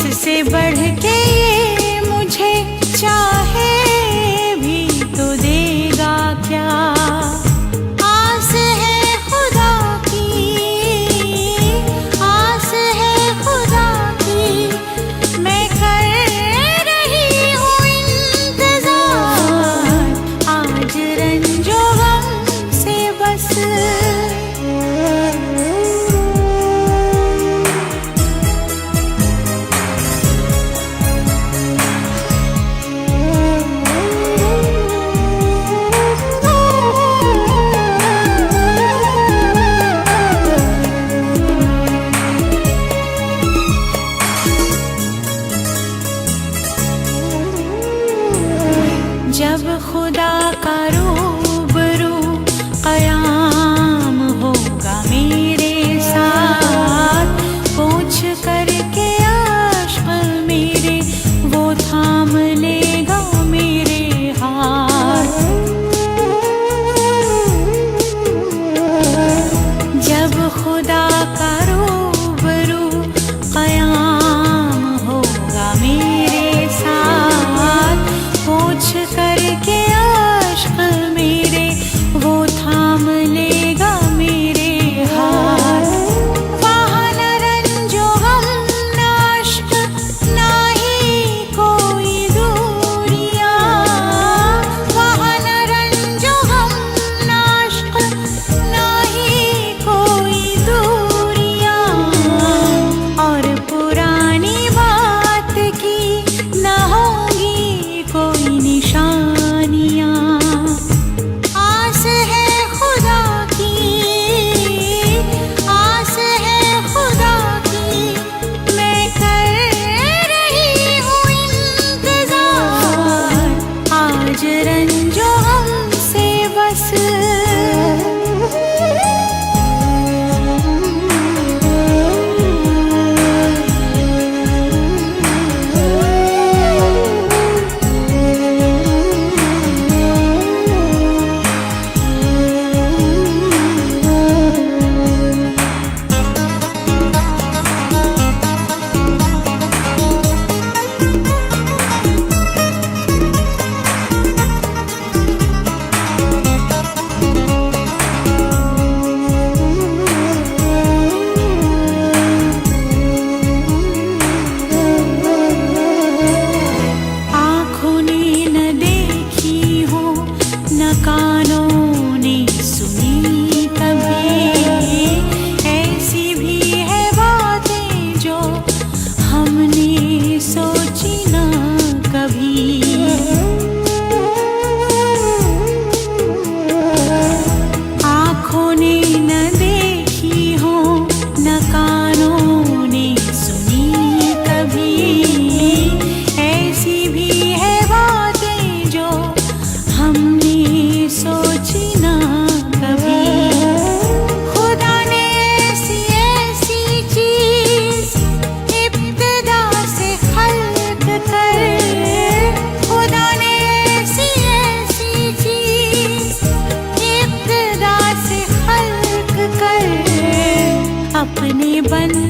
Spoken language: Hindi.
इससे बढ़ के ये मुझे चाहे भी तो देगा क्या। आस है खुदा की, आस है खुदा की, मैं कर रही हूँ इंतजार, आज रंजो गम से बस। जब खुदा का रूबरू क़याम होगा मेरे साथ, पूछ करके आश्क़ मेरे वो थाम लेगा मेरे हाथ। जब खुदा का रूबरू क़याम होगा मेरे साथ, पूछ करके आश्क़ मेरे वो थाम लेगा मेरे हाथ। वहाँ न रंजो गम न इश्क़ ना ही कोई दूरियाँ, वहाँ न रंजो गम न इश्क़ ना ही कोई दूरियाँ, और पुरानी बात की न होगी कोई निशानियाँ। आस है खुदा की, आस है खुदा की, मैं कर रही हूँ इंतजार, आज रंजो गम से बस। आँखों ने न देखी हो, न कानों ने सुनी कभी, ऐसी भी है बातें जो हमने सोची ना कभी। आँखों ने न देखी हो, न कानों ने सुनी कभी, ऐसी भी है बातें जो हमने सोची ना कभी। खुदा ने ऐसी ऐसी चीज़ इब्तिदा से खल्क कर, खुदा ने ऐसी ऐसी चीज़ इब्तिदा से खल्क कर, अपने बंदे